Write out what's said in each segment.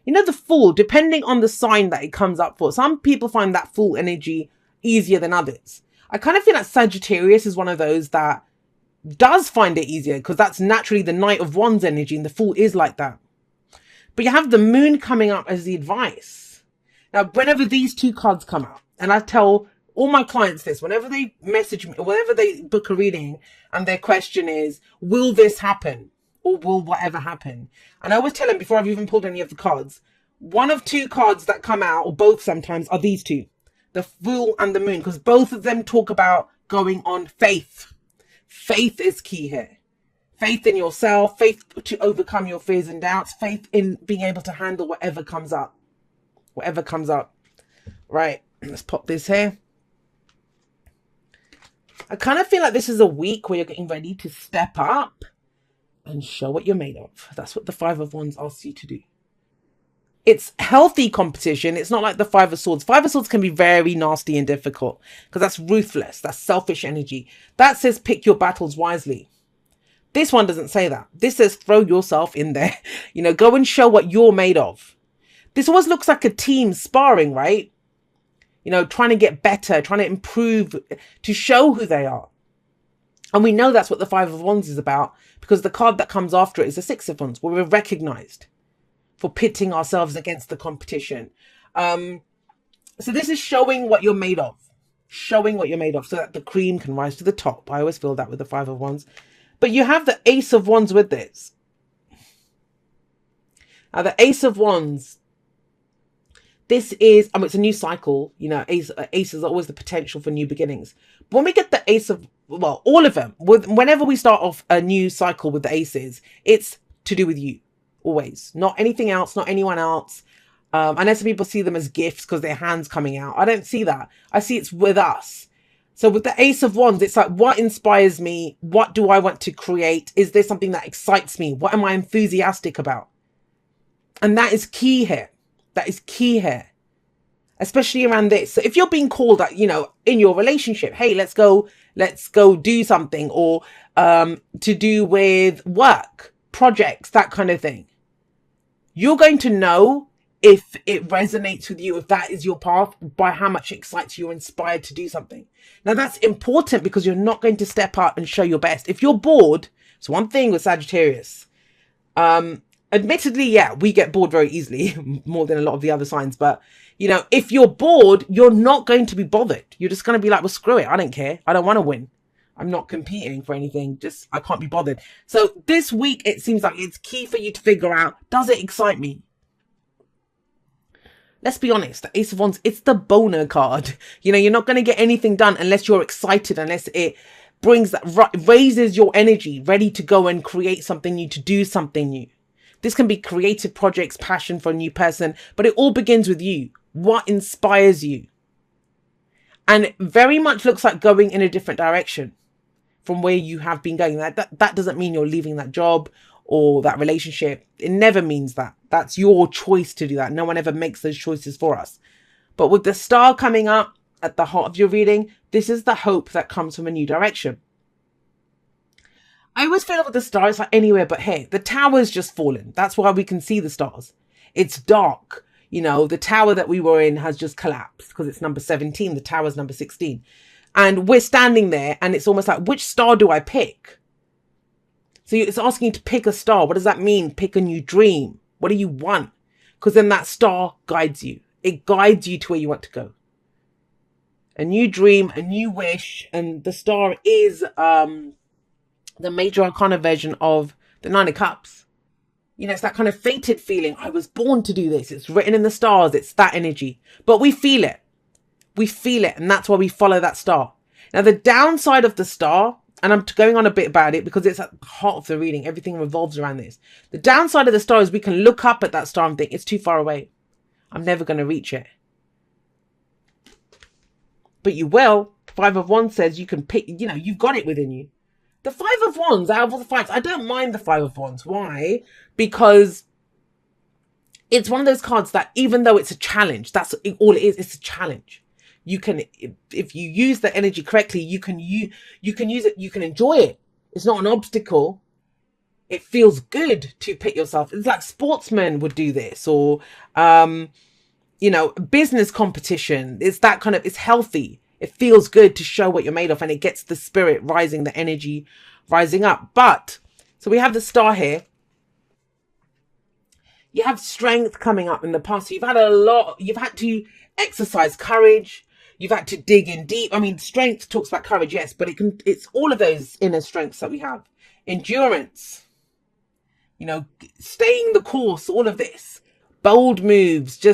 You know, the Fool, depending on the sign that it comes up for, some people find that Fool energy easier than others. I kind of feel like Sagittarius is one of those that does find it easier because that's naturally the Knight of Wands energy, and the Fool is like that. But you have the Moon coming up as the advice. Now, whenever these two cards come out, and I tell all my clients this, whenever they message me, or whenever they book a reading and their question is, will this happen? Or will whatever happen? And I always tell them before I've even pulled any of the cards, one of two cards that come out, or both sometimes, are these two. The Fool and the Moon, because both of them talk about going on faith. Faith is key here. Faith in yourself, faith to overcome your fears and doubts, faith in being able to handle whatever comes up. Whatever comes up. Right, let's pop this here. I kind of feel like this is a week where you're getting ready to step up and show what you're made of. That's what the Five of Wands asks you to do. It's healthy competition. It's not like the Five of Swords. Five of Swords can be very nasty and difficult because that's ruthless. That's selfish energy. That says pick your battles wisely. This one doesn't say that. This says throw yourself in there. You know, go and show what you're made of. This always looks like a team sparring, right? You know, trying to get better, trying to improve, to show who they are. And we know that's what the Five of Wands is about because the card that comes after it is the Six of Wands, where we're recognized for pitting ourselves against the competition. So this is showing what you're made of. Showing what you're made of so that the cream can rise to the top. I always feel that with the Five of Wands. But you have the Ace of Wands with this. Now, the Ace of Wands, this is, it's a new cycle. You know, ace is always the potential for new beginnings. But when we get the Ace of, well, all of them, whenever we start off a new cycle with the aces, it's to do with you. Always. Not anything else, not anyone else. I know some people see them as gifts because their hand's coming out. I don't see that. I see it's with us. So with the Ace of Wands, it's like, what inspires me? What do I want to create? Is there something that excites me? What am I enthusiastic about? And that is key here. That is key here. Especially around this. So if you're being called, you know, in your relationship, hey, let's go do something, or to do with work, projects, that kind of thing. You're going to know if it resonates with you, if that is your path, by how much it excites you, inspired to do something. Now that's important because you're not going to step up and show your best. If you're bored, it's one thing with Sagittarius. Admittedly, yeah, we get bored very easily, more than a lot of the other signs. But, you know, if you're bored, you're not going to be bothered. You're just going to be like, well, screw it. I don't care. I don't want to win. I'm not competing for anything. Just, I can't be bothered. So this week, it seems like it's key for you to figure out, does it excite me? Let's be honest, the Ace of Wands, it's the boner card. You know, you're not going to get anything done unless you're excited, unless it brings that, raises your energy, ready to go and create something new, to do something new. This can be creative projects, passion for a new person, but it all begins with you. What inspires you? And it very much looks like going in a different direction from where you have been going. That doesn't mean you're leaving that job or that relationship. It never means that. That's your choice to do that. No one ever makes those choices for us. But with the Star coming up at the heart of your reading, this is the hope that comes from a new direction. I always feel with the Star, it's like anywhere but here. The tower's just fallen. That's why we can see the stars. It's dark. You know, the tower that we were in has just collapsed because it's number 17. The tower's number 16. And we're standing there and it's almost like, which star do I pick? So it's asking you to pick a star. What does that mean? Pick a new dream. What do you want? Because then that star guides you. It guides you to where you want to go. A new dream, a new wish. And the Star is the major arcana version of the Nine of Cups. You know, it's that kind of fated feeling. I was born to do this. It's written in the stars. It's that energy. But we feel it. We feel it. And that's why we follow that star. Now, the downside of the Star, and I'm going on a bit about it because it's at the heart of the reading. Everything revolves around this. The downside of the Star is we can look up at that star and think, it's too far away. I'm never going to reach it. But you will. Five of Wands says you can pick, you know, you've got it within you. The Five of Wands, out of all the fives, I don't mind the Five of Wands. Why? Because it's one of those cards that even though it's a challenge, that's all it is. It's a challenge. You can, if you use the energy correctly, you can use it, you can enjoy it. It's not an obstacle. It feels good to pick yourself. It's like sportsmen would do this, or business competition. It's that kind of, it's healthy. It feels good to show what you're made of, and it gets the spirit rising, the energy rising up. But so we have the star here. You have strength coming up in the past. So you've had to exercise courage. You've had to dig in deep. I mean, strength talks about courage, yes, but it's all of those inner strengths that we have. Endurance, staying the course, all of this. Bold moves,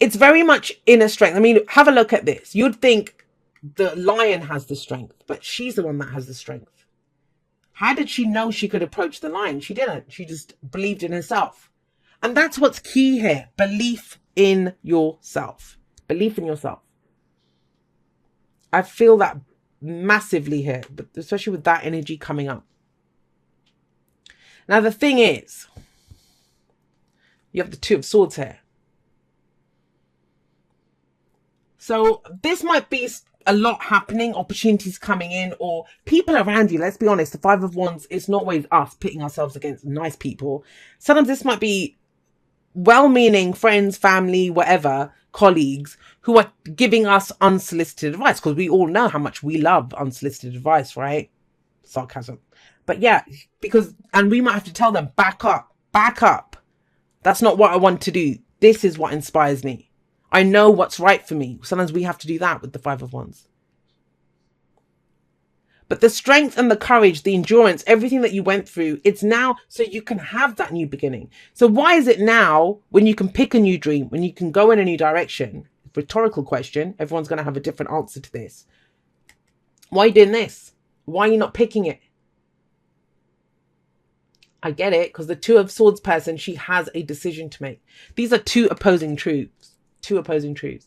it's very much inner strength. I mean, have a look at this. You'd think the lion has the strength, but she's the one that has the strength. How did she know she could approach the lion? She didn't. She just believed in herself. And that's what's key here. Belief in yourself. Belief in yourself. I feel that massively here, but especially with that energy coming up. Now, the thing is, you have the Two of Swords here. So this might be a lot happening, opportunities coming in, or people around you. Let's be honest, the Five of Wands, it's not always us pitting ourselves against nice people. Sometimes this might be well-meaning friends, family, whatever, colleagues who are giving us unsolicited advice, because we all know how much we love unsolicited advice, right? Sarcasm. But yeah, and we might have to tell them, back up. That's not what I want to do. This is what inspires me. I know what's right for me. Sometimes we have to do that with the Five of Wands. But the strength and the courage, the endurance, everything that you went through, it's now so you can have that new beginning. So why is it now, when you can pick a new dream, when you can go in a new direction? Rhetorical question. Everyone's going to have a different answer to this. Why are you doing this? Why are you not picking it? I get it, because the Two of Swords person, she has a decision to make. These are two opposing truths. Two opposing truths.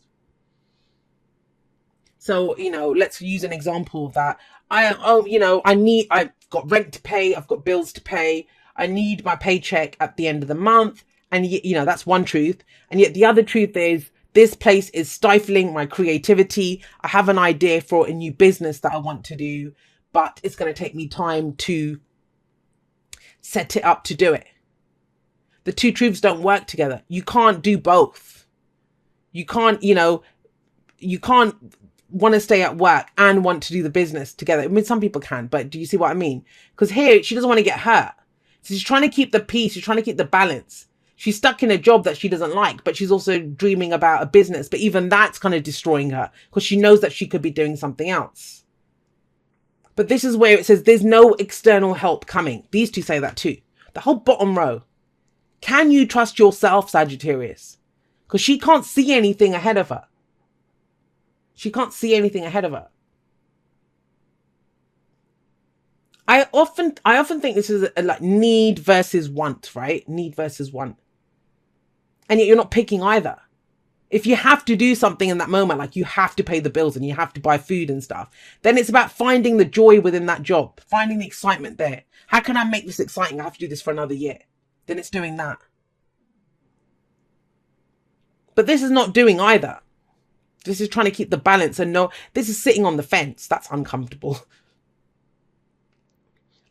So, let's use an example of that. I've got rent to pay. I've got bills to pay. I need my paycheck at the end of the month. And, that's one truth. And yet the other truth is, this place is stifling my creativity. I have an idea for a new business that I want to do, but it's going to take me time to set it up to do it. The two truths don't work together. You can't do both. You can't want to stay at work and want to do the business together. I mean, some people can, but do you see what I mean? Because here, she doesn't want to get hurt. So she's trying to keep the peace. She's trying to keep the balance. She's stuck in a job that she doesn't like, but she's also dreaming about a business. But even that's kind of destroying her, because she knows that she could be doing something else. But this is where it says there's no external help coming. These two say that too. The whole bottom row. Can you trust yourself, Sagittarius? Because she can't see anything ahead of her. She can't see anything ahead of her. I often think this is like need versus want, right? Need versus want. And yet you're not picking either. If you have to do something in that moment, like you have to pay the bills and you have to buy food and stuff, then it's about finding the joy within that job, finding the excitement there. How can I make this exciting? I have to do this for another year. Then it's doing that. But this is not doing either. This is trying to keep the balance, and no, this is sitting on the fence. That's uncomfortable.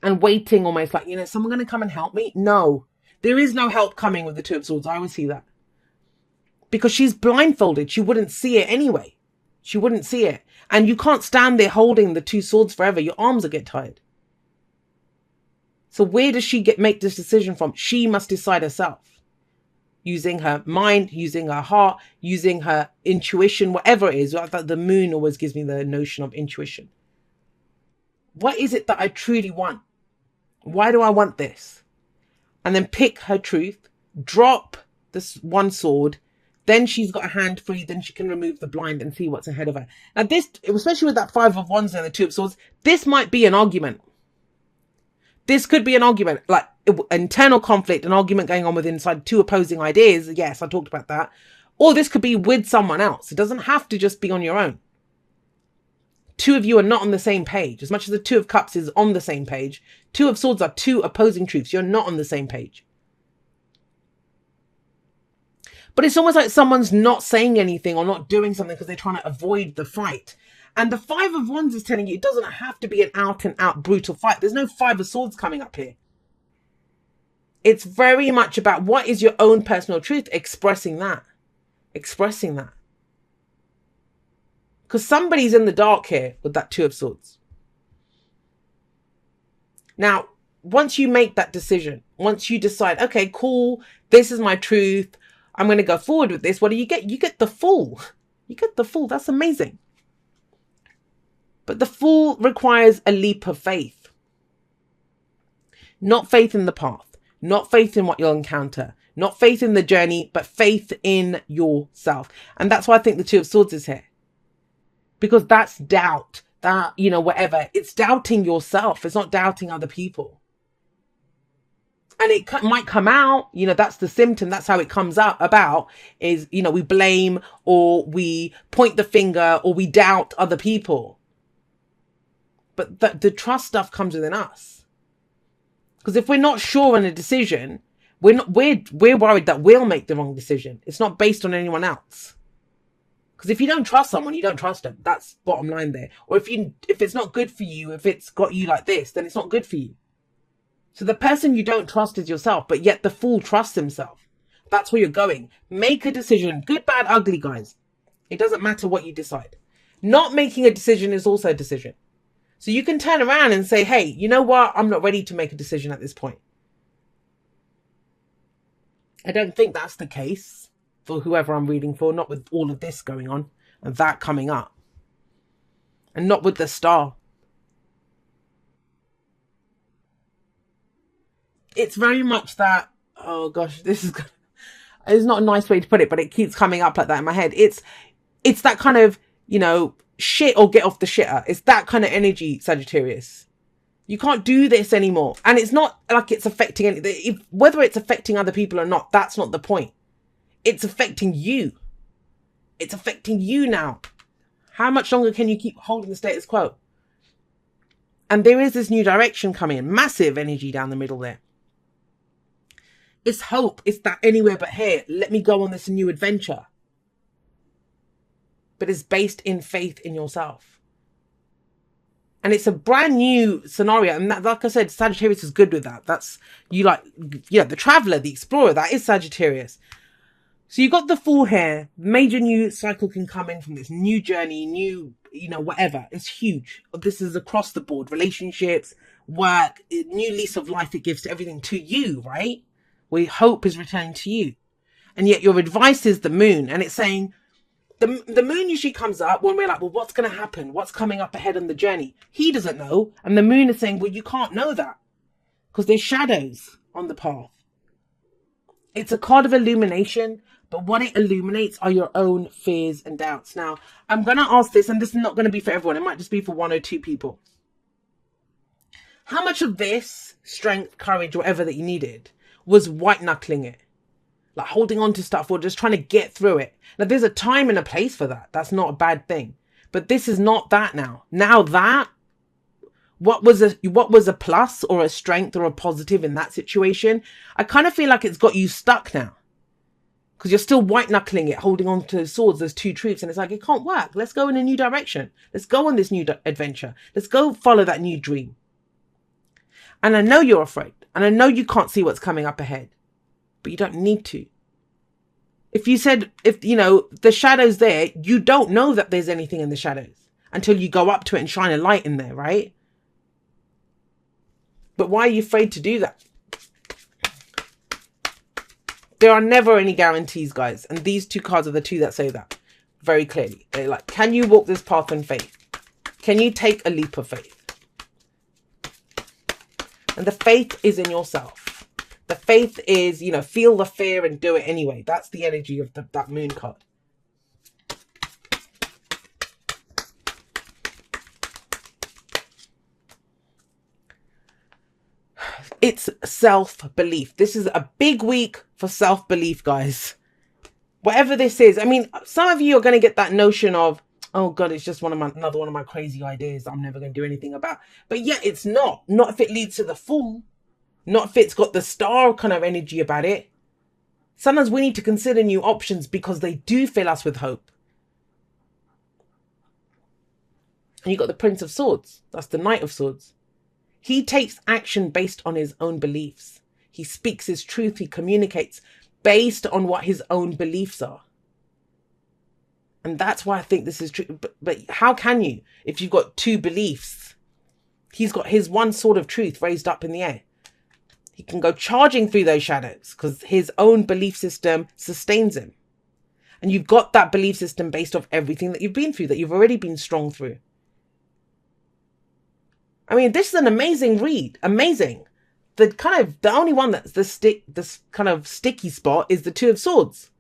And waiting, almost like, is someone going to come and help me? No, there is no help coming with the Two of Swords. I always see that. Because she's blindfolded. She wouldn't see it anyway. She wouldn't see it. And you can't stand there holding the two swords forever. Your arms will get tired. So where does she make this decision from? She must decide herself. Using her mind, using her heart, using her intuition, whatever it is. The moon always gives me the notion of intuition. What is it that I truly want? Why do I want this? And then pick her truth, drop this one sword. Then she's got a hand free. Then she can remove the blind and see what's ahead of her. Now this, especially with that Five of Wands and the Two of Swords, this might be an argument. This could be an argument, like internal conflict, an argument going on with inside two opposing ideas. Yes, I talked about that. Or this could be with someone else. It doesn't have to just be on your own. Two of you are not on the same page. As much as the Two of Cups is on the same page, Two of Swords are two opposing truths. You're not on the same page. But it's almost like someone's not saying anything or not doing something because they're trying to avoid the fight. And the Five of Wands is telling you it doesn't have to be an out and out brutal fight. There's no Five of Swords coming up here. It's very much about what is your own personal truth, expressing that. Because somebody's in the dark here with that Two of Swords. Now, once you make that decision, once you decide, okay, cool, this is my truth, I'm going to go forward with this, what do you get? You get the Fool. You get the Fool. That's amazing. But the Fool requires a leap of faith. Not faith in the path, not faith in what you'll encounter, not faith in the journey, but faith in yourself. And that's why I think the Two of Swords is here. Because that's doubt, that, you know, whatever. It's doubting yourself. It's not doubting other people. And it might come out, you know, that's the symptom. That's how it comes out about is, you know, we blame or we point the finger or we doubt other people. But the trust stuff comes within us. Because if we're not sure in a decision, we're worried that we'll make the wrong decision. It's not based on anyone else. Because if you don't trust someone, you don't trust them. That's bottom line there. Or if it's not good for you, if it's got you like this, then it's not good for you. So the person you don't trust is yourself, but yet the Fool trusts himself. That's where you're going. Make a decision. Good, bad, ugly, guys. It doesn't matter what you decide. Not making a decision is also a decision. So you can turn around and say, hey, you know what? I'm not ready to make a decision at this point. I don't think that's the case for whoever I'm reading for, not with all of this going on and that coming up. And not with the Star. It's very much that, oh gosh, it's not a nice way to put it, but it keeps coming up like that in my head. It's that kind of, you know, shit or get off the shitter. It's that kind of energy, Sagittarius. You can't do this anymore. And it's not like it's affecting anything. Whether it's affecting other people or not, that's not the point. It's affecting you. It's affecting you now. How much longer can you keep holding the status quo? And there is this new direction coming in. Massive energy down the middle there. It's hope. It's that anywhere but here. Let me go on this new adventure. But it's based in faith in yourself. And it's a brand new scenario. And that, like I said, Sagittarius is good with that. That's, you like, yeah, the traveler, the explorer, that is Sagittarius. So you got the Fool here. Major new cycle can come in from this new journey, new, you know, whatever. It's huge. This is across the board. Relationships, work, new lease of life it gives to everything, to you, right? Where hope is returning to you. And yet your advice is the Moon. And it's saying, the Moon usually comes up when we're like, well, what's going to happen? What's coming up ahead on the journey? He doesn't know. And the Moon is saying, well, you can't know that. Because there's shadows on the path. It's a card of illumination. But what it illuminates are your own fears and doubts. Now, I'm going to ask this, and this is not going to be for everyone. It might just be for one or two people. How much of this strength, courage, whatever that you needed was white knuckling it? Like holding on to stuff or just trying to get through it. Now, there's a time and a place for that. That's not a bad thing. But this is not that now. Now that, what was a plus or a strength or a positive in that situation, I kind of feel like it's got you stuck now. Because you're still white knuckling it, holding on to swords, those two truths. And it's like, it can't work. Let's go in a new direction. Let's go on this new adventure. Let's go follow that new dream. And I know you're afraid. And I know you can't see what's coming up ahead. But you don't need to. If you said, you know, the shadow's there, you don't know that there's anything in the shadows until you go up to it and shine a light in there, right? But why are you afraid to do that? There are never any guarantees, guys. And these two cards are the two that say that very clearly. They're like, can you walk this path in faith? Can you take a leap of faith? And the faith is in yourself. The faith is, you know, feel the fear and do it anyway. That's the energy of that Moon card. It's self-belief. This is a big week for self-belief, guys. Whatever this is. I mean, some of you are going to get that notion of, oh God, it's just another one of my crazy ideas that I'm never going to do anything about. But yet it's not. Not if it leads to the Fool. Not if it's got the Star kind of energy about it. Sometimes we need to consider new options because they do fill us with hope. And you got the Prince of Swords. That's the Knight of Swords. He takes action based on his own beliefs. He speaks his truth. He communicates based on what his own beliefs are. And that's why I think this is true. But how can you, if you've got two beliefs? He's got his one sword of truth raised up in the air. He can go charging through those shadows because his own belief system sustains him. And you've got that belief system based off everything that you've been through, that you've already been strong through. I mean, this is an amazing read. Amazing. The only one that's this kind of sticky spot is the Two of Swords.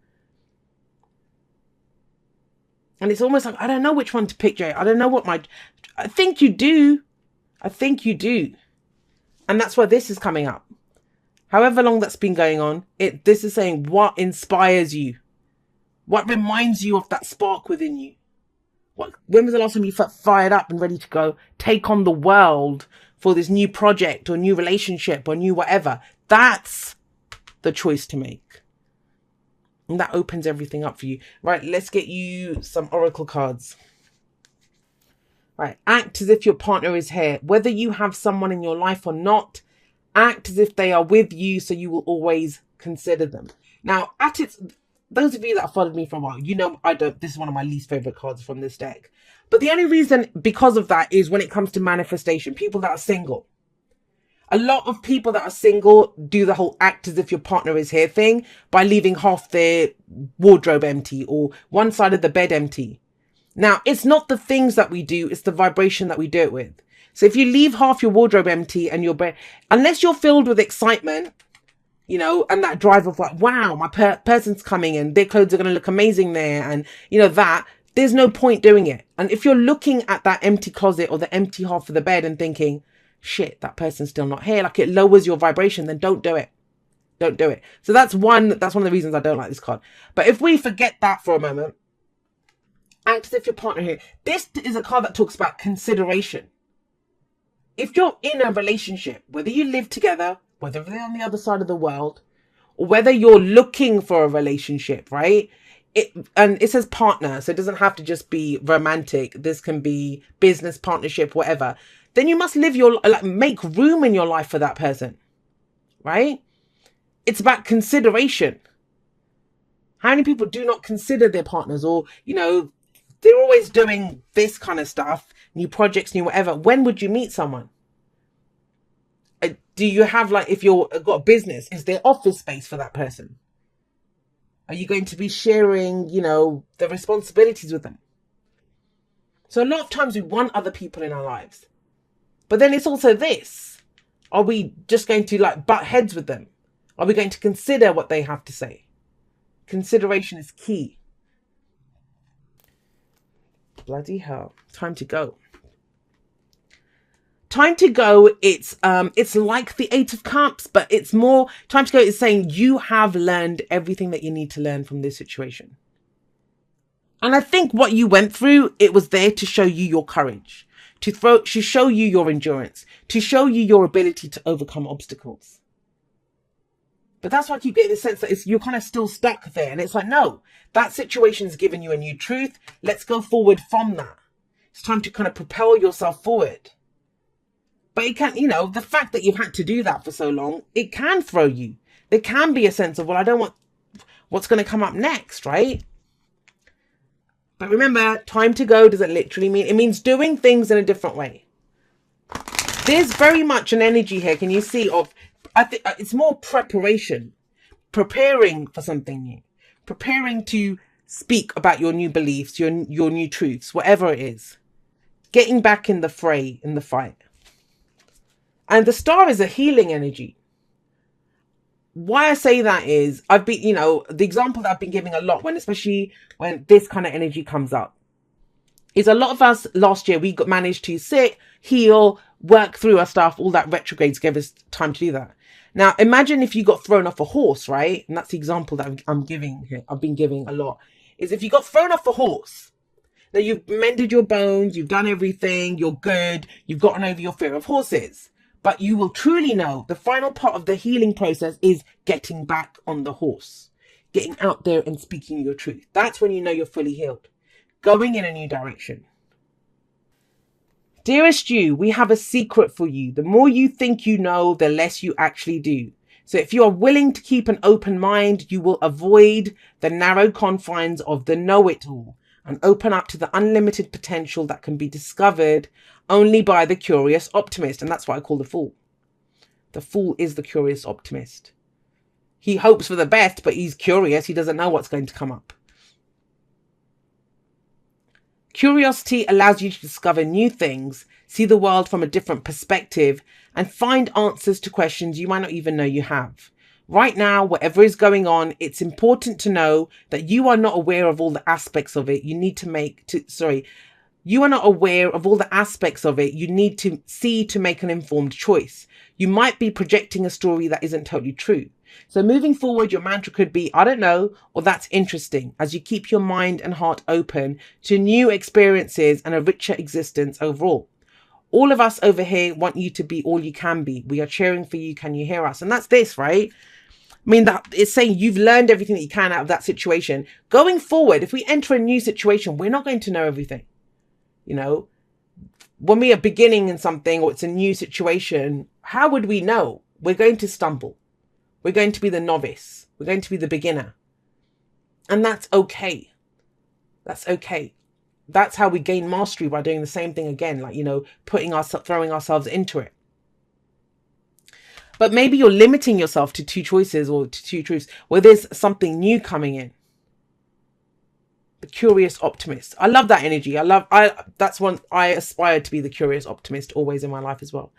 And it's almost like, I don't know which one to pick, Jay. I don't know what I think you do. I think you do. And that's why this is coming up. However long that's been going on, this is saying what inspires you. What reminds you of that spark within you? When was the last time you felt fired up and ready to go take on the world for this new project or new relationship or new whatever? That's the choice to make. And that opens everything up for you. Right, let's get you some oracle cards. Right, act as if your partner is here. Whether you have someone in your life or not, act as if they are with you so you will always consider them. Now, those of you that have followed me for a while, you know this is one of my least favorite cards from this deck. But the only reason because of that is when it comes to manifestation, people that are single. A lot of people that are single do the whole act as if your partner is here thing by leaving half their wardrobe empty or one side of the bed empty. Now, it's not the things that we do, it's the vibration that we do it with. So if you leave half your wardrobe empty and your bed, unless you're filled with excitement, you know, and that drive of like, wow, my person's coming and their clothes are going to look amazing there. And, you know, there's no point doing it. And if you're looking at that empty closet or the empty half of the bed and thinking, shit, that person's still not here, like it lowers your vibration, then don't do it. Don't do it. So that's one of the reasons I don't like this card. But if we forget that for a moment, act as if your partner here. This is a card that talks about consideration. If you're in a relationship, whether you live together, whether they're on the other side of the world, or whether you're looking for a relationship, right? And it says partner, so it doesn't have to just be romantic. This can be business partnership, whatever. Then you must make room in your life for that person, right? It's about consideration. How many people do not consider their partners, or, you know, they're always doing this kind of stuff, new projects, new whatever. When would you meet someone? Do you have, like, if you've got a business, is there office space for that person? Are you going to be sharing, you know, the responsibilities with them? So a lot of times we want other people in our lives. But then it's also this. Are we just going to like butt heads with them? Are we going to consider what they have to say? Consideration is key. Bloody hell. Time to go. Time to go. It's like the Eight of Cups, but it's more time to go. It's saying you have learned everything that you need to learn from this situation. And I think what you went through, it was there to show you your courage, to show you your endurance, to show you your ability to overcome obstacles. But that's why I keep getting the sense that you're kind of still stuck there. And it's like, no, that situation's given you a new truth. Let's go forward from that. It's time to kind of propel yourself forward. But it can, you know, the fact that you've had to do that for so long, it can throw you. There can be a sense of, well, I don't want what's going to come up next, right? But remember, time to go doesn't literally mean, it means doing things in a different way. There's very much an energy here, can you see, of, I think it's more preparation, preparing for something new, preparing to speak about your new beliefs, your new truths, whatever it is, getting back in the fray, in the fight. And the star is a healing energy. Why I say that is, I've been, you know, the example that I've been giving a lot especially when this kind of energy comes up, is a lot of us last year, we managed to sit, heal, work through our stuff. All that retrogrades gave us time to do that. Now, imagine if you got thrown off a horse, right? And that's the example that I'm giving here. I've been giving a lot. Is if you got thrown off a horse, now you've mended your bones, you've done everything, you're good, you've gotten over your fear of horses. But you will truly know the final part of the healing process is getting back on the horse, getting out there and speaking your truth. That's when you know you're fully healed, going in a new direction. Dearest you, we have a secret for you. The more you think you know, the less you actually do. So if you are willing to keep an open mind, you will avoid the narrow confines of the know-it-all and open up to the unlimited potential that can be discovered only by the curious optimist. And that's what I call the fool. The fool is the curious optimist. He hopes for the best, but he's curious. He doesn't know what's going to come up. Curiosity allows you to discover new things, see the world from a different perspective, and find answers to questions you might not even know you have. Right now, whatever is going on, it's important to know that you are not aware of all the aspects of it. You are not aware of all the aspects of it you need to see to make an informed choice. You might be projecting a story that isn't totally true. So moving forward, your mantra could be, I don't know, or that's interesting, as you keep your mind and heart open to new experiences and a richer existence overall. All of us over here want you to be all you can be. We are cheering for you. Can you hear us? And that's this, right? I mean, that it's saying you've learned everything that you can out of that situation. Going forward, if we enter a new situation, we're not going to know everything. You know, when we are beginning in something or it's a new situation, how would we know? We're going to stumble. We're going to be the novice. We're going to be the beginner. And that's okay. That's okay. That's how we gain mastery, by doing the same thing again, like, you know, throwing ourselves into it. But maybe you're limiting yourself to two choices or to two truths where there's something new coming in. The curious optimist. I love that energy. That's one I aspire to be, the curious optimist, always in my life as well.